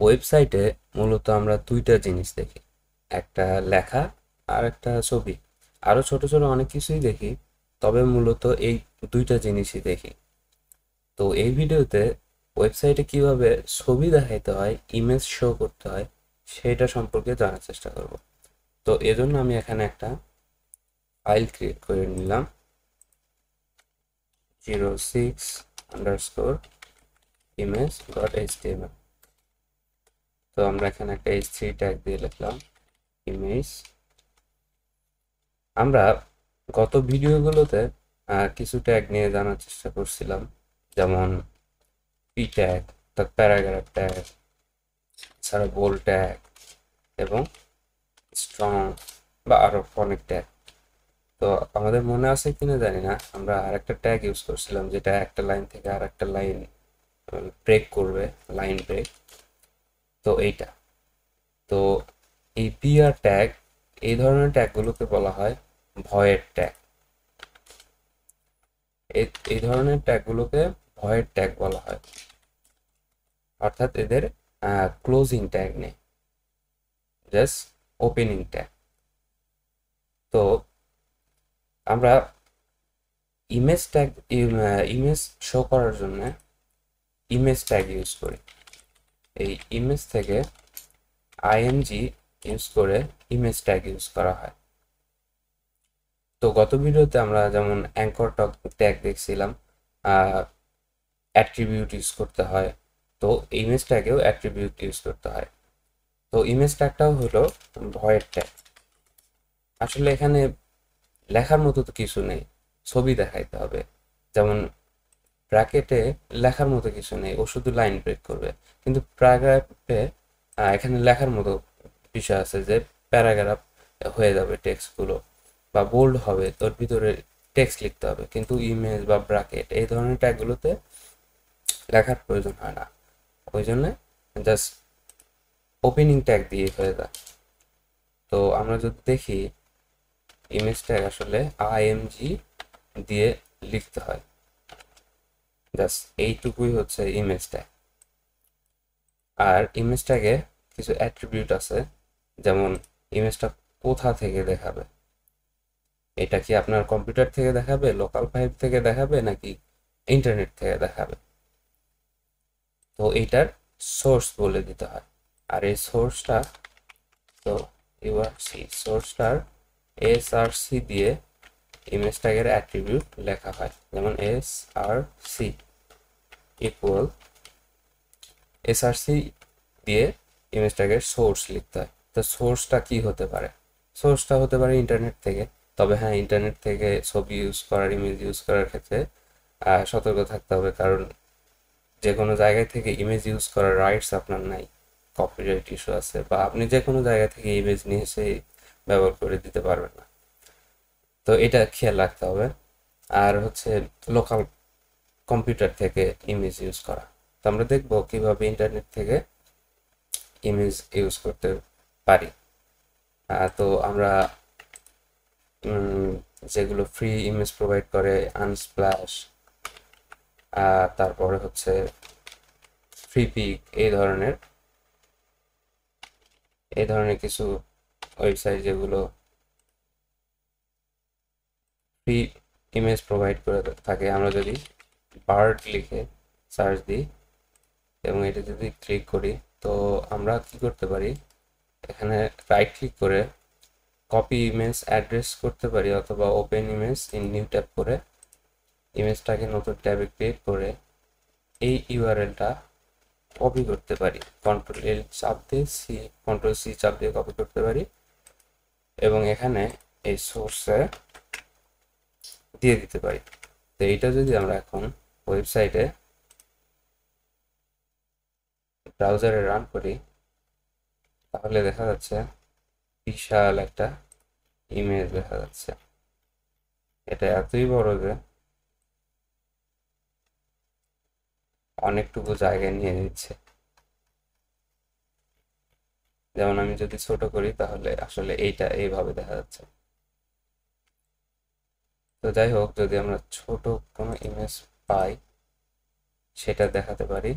ওয়েবসাইটে মূলত আমরা দুইটা জিনিস দেখি, একটা লেখা আর একটা ছবি। আরো ছোট ছোট অনেক কিছুই দেখি, তবে মূলত এই দুইটা জিনিসই দেখি। তো এই ভিডিওতে ওয়েবসাইটে কিভাবে ছবি দেখাইতে হয়, ইমেজ শো করতে হয়, সেটা সম্পর্কে জানার চেষ্টা করব। তো এজন্য আমি এখানে একটা ফাইল ক্রিয়েট করে নিলাম, 06_image.html। তো আমরা এখানে একটা h3 ট্যাগ দিয়ে লিখলাম ইমেজ। আমরা গত ভিডিওগুলোতে কিছু ট্যাগ নিয়ে জানার চেষ্টা করছিলাম, যেমন পি ট্যাগ, তার প্যারাগ্রাফ ট্যাগ, এছাড়া বোল্ড ট্যাগ এবং স্ট্রং বা আরো অনেক ট্যাগ। তো আমাদের মনে আছে কিনা জানি না, আমরা আরেকটা ট্যাগ ইউজ করছিলাম যেটা একটা লাইন থেকে আর একটা লাইন ব্রেক করবে, লাইন ব্রেক। তো এইটা, তো এই পিআর ট্যাগ, এই ধরনের ট্যাগগুলোকে বলা হয় ভয়েড ট্যাগ। এই ধরনের ট্যাগগুলোকে ভয়েড ট্যাগ বলা হয়, অর্থাৎ এদের ক্লোজিং ট্যাগ নেই, জাস্ট ওপেনিং ট্যাগ। তো আমরা ইমেজ ট্যাগ, ইমেজ শো করার জন্য ইমেজ ট্যাগ ইউজ করি। এই ইমেজ থেকে আইএমজি ইউজ করে ইমেজ ট্যাগ ইউজ করা হয়। তো গত ভিডিওতে আমরা যেমন অ্যাঙ্কর ট্যাগ দেখছিলাম, অ্যাট্রিবিউট ইউজ করতে হয়, তো ইমেজ ট্যাগেও অ্যাট্রিবিউট ইউজ করতে হয়। তো ইমেজ ট্যাগটাও হলো ভয়েড ট্যাগ। আসলে এখানে লেখার মতো তো কিছু নেই, ছবি দেখাইতে হবে। যেমন ব্র্যাকেটে লেখার মতো কিছু নেই, ও শুধু লাইন ব্রেক করবে। কিন্তু প্যারাগ্রাফে এখানে লেখার মতো বিষয় আছে, যে প্যারাগ্রাফ হয়ে যাবে টেক্সটগুলো, বা বোল্ড হবে, তোর ভিতরে টেক্সট লিখতে হবে। কিন্তু ইমেজ বা ব্র্যাকেট এই ধরনের ট্যাগগুলোতে লেখার প্রয়োজন হয় না, ওই জন্য জাস্ট ওপেনিং ট্যাগ দিয়ে হয়ে যায়। তো আমরা যদি দেখি, ইমেজ ট্যাগ আসলে আইএমজি দিয়ে লিখতে হয়, জাস্ট এইটুকুই হচ্ছে ইমেজ ট্যাগ। আর ইমেজ ট্যাগে কিছু অ্যাট্রিবিউট আছে, যেমন ইমেজটা কোথা থেকে দেখাবে, এটা কি আপনার কম্পিউটার থেকে দেখাবে, লোকাল ফাইল থেকে দেখাবে, নাকি ইন্টারনেট থেকে দেখাবে। তো এইটার সোর্স বলে দিতে হয়। আর এই সোর্সটা, তো ইউআরসি সোর্সটার এসআরসি দিয়ে ইমেজ ট্যাগের অ্যাট্রিবিউট লেখা হয়, যেমন এসআরসি ইকুয়াল, এসআরসি দিয়ে ইমেজ ট্যাগের সোর্স লিখতে হয়। তো সোর্সটা কি হতে পারে? সোর্সটা হতে পারে ইন্টারনেট থেকে। তবে হ্যাঁ, ইন্টারনেট থেকে ছবি ইউজ করার, ইমেজ ইউজ করার ক্ষেত্রে সতর্ক থাকতে হবে, কারণ যে কোনো জায়গায় থেকে ইমেজ ইউজ করার রাইটস আপনার নাই, কপিরাইট ইস্যু আছে, বা আপনি যে কোনো জায়গা থেকে ইমেজ নিয়ে এসে ব্যবহার করে দিতে পারবেন না। তো এটা খেয়াল রাখতে হবে। আর হচ্ছে লোকাল কম্পিউটার থেকে ইমেজ ইউজ করা। তো আমরা দেখবো কিভাবে ইন্টারনেট থেকে ইমেজ ইউজ করতে পারি। তো আমরা যেগুলো ফ্রি ইমেজ প্রোভাইড করে, আনস্প্ল্যাশ, তারপরে হচ্ছে ফ্রি পিক, এই ধরনের কিছু ওয়েবসাইট যেগুলো ফ্রি ইমেজ প্রোভাইড করে থাকে, আমরা যদি বার্ড লিখে সার্চ দিই এবং এটা যদি ক্লিক করি, তো আমরা কি করতে পারি, এখানে রাইট ক্লিক করে কপি ইমেজ অ্যাড্রেস করতে পারি, অথবা open image in new tab করে ইমেজটাকে নতুন ট্যাবে ক্রিয়েট করে এই ইউআরএলটা কপি করতে পারি। কন্ট্রোল সি চাপ দিয়ে কপি করতে পারি এবং এখানে এই সোর্সে দিয়ে দিতে পারি। তো এইটা যদি আমরা এখন ওয়েবসাইটে ব্রাউজারে রান করি, তাহলে দেখা যাচ্ছে বিশাল একটা ইমেজ দেখা যাচ্ছে। এটা এতই বড় যে অনেকটুকু জায়গায় নিয়ে নিচ্ছে। যেমন আমি যদি ছোট করি, তাহলে আসলে এইটা এইভাবে দেখা যাচ্ছে। তো যাই হোক, যদি আমরা ছোট কোনো ইমেজ পাই, সেটা দেখাতে পারি।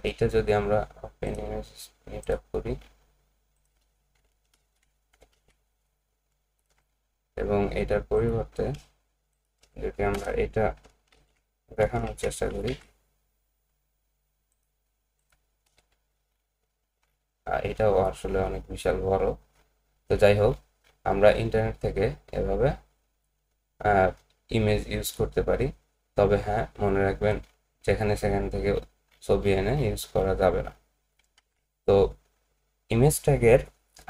এইটা যদি আমরা ওপেন ইমেজ মিটআপ করি এবং এটার পরিবর্তে যদি আমরা এটা দেখানোর চেষ্টা করি, এটাও আসলে অনেক বিশাল বড়। তো যাই হোক, আমরা ইন্টারনেট থেকে এভাবে ইমেজ ইউজ করতে পারি। তবে হ্যাঁ, মনে রাখবেন যেখানে সেখান থেকে ছবি এনে ইউজ করা যাবে না। তো ইমেজ ট্যাগের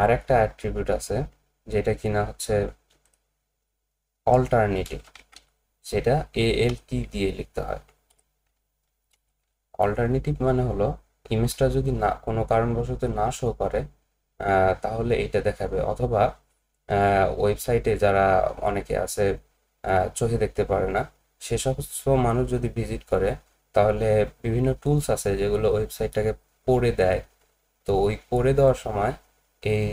আরেকটা অ্যাট্রিবিউট আছে যেটা কিনা হচ্ছে অল্টারনেটিভ, সেটা ALT দিয়ে লিখতে হয়। অল্টারনেটিভ মানে হলো ইমেজটা যদি না কোনো কারণবশত না শো করে তাহলে এটা দেখাবে, অথবা ওয়েবসাইটে যারা অনেকে আছে চোখে দেখতে পারে না, সে সমস্ত মানুষ যদি ভিজিট করে তাহলে বিভিন্ন টুলস আছে যেগুলো ওয়েবসাইটটাকে পড়ে দেয়। তো ওই পড়ে দেওয়ার সময় এই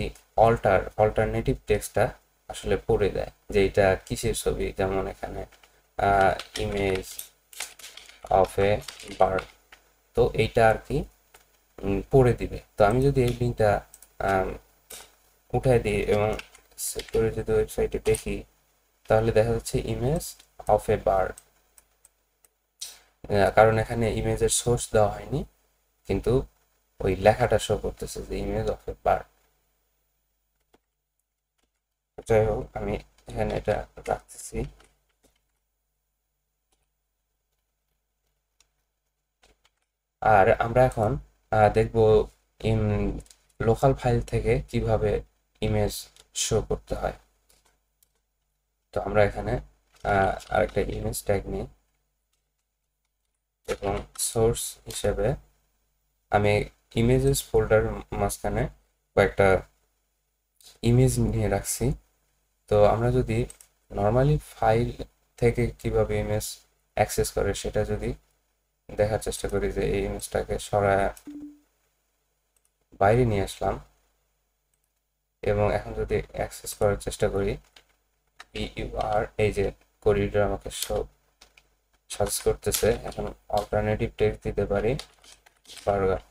অল্টারনেটিভ টেক্সটটা আসলে পড়ে দেয় যে এটা কিসের ছবি, যেমন এখানে ইমেজ অফ এ বার্ড। তো এইটা আর কি পড়ে দিবে। তো আমি যদি এই লিঙ্কটা উঠাই দিই এবং সেভ করে যদি ওয়েবসাইটে দেখি, তাহলে দেখা যাচ্ছে ইমেজ অফ এ বার্ড, কারণ এখানে ইমেজের সোর্স দেওয়া হয়নি, কিন্তু ওই লেখাটা শো করতেছে যে ইমেজ অফ এ বার্ড। যাই হোক, আমি এখানে এটা রাখতেছি। আর আমরা এখন দেখব লোকাল ফাইল থেকে কিভাবে ইমেজ শো করতে হয়। তো আমরা এখানে আরেকটা ইমেজ ট্যাগ নিই এবং সোর্স হিসেবে আমি ইমেজেস ফোল্ডার মাঝখানে কয়েকটা ইমেজ নিয়ে রাখছি। তো আমরা যদি নর্মালি ফাইল থেকে কিভাবে ইমেজ অ্যাক্সেস করে সেটা যদি দেখার চেষ্টা করি, যে এই ইমেজটাকে সরায় বাইরে নিয়ে আসলাম এবং এখন যদি অ্যাক্সেস করার চেষ্টা করি, PUR এই যে করিডোর আমাকে সব সাজেস্ট করতেছে। এখন অল্টারনেটিভ টেক্সট দিতে পারি বার্গার।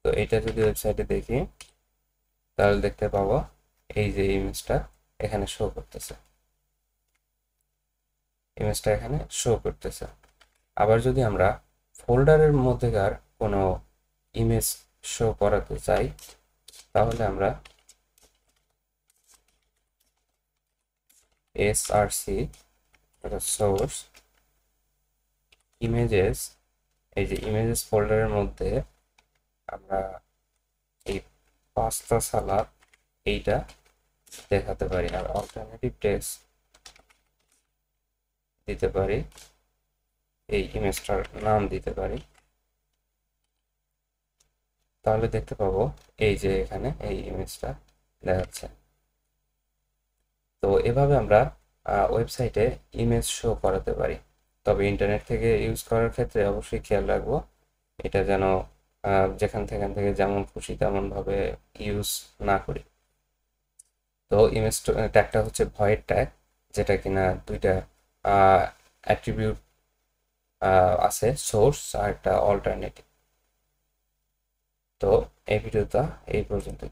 তো এটা যদি ওয়েবসাইটে দেখি তাহলে দেখতে পাবো এই যে ইমেজটা এখানে শো করতেছে, ইমেজটা এখানে শো করতেছে। আবার যদি আমরা ফোল্ডারের মধ্যেকার কোনো ইমেজ শো করাতে চাই, তাহলে আমরা SRC সোর্স ইমেজেস, এই যে ইমেজেস ফোল্ডারের মধ্যে আমরা এই পাস্তা সালাদ এইটা দেখাতে পারি, আর অল্টারনেটিভ টেক্সট দিতে পারি, এই ইমেজটার নাম দিতে পারি। তাহলে দেখতে পাবো এই যে এখানে এই ইমেজটা দেখাচ্ছে। তো এভাবে আমরা ওয়েবসাইটে ইমেজ শো করাতে পারি। তবে ইন্টারনেট থেকে ইউজ করার ক্ষেত্রে অবশ্যই খেয়াল রাখবো এটা যেন যেখান থেকে যেমন খুশি তেমন ভাবে ইউজ না করি। তো ইমেজ ট্যাগটা হচ্ছে ভয়েড ট্যাগ, যেটা কিনা দুইটা অ্যাট্রিবিউট আছে, সোর্স আর একটা অল্টারনেটিভ। তো এই ভিডিওটা এই পর্যন্ত।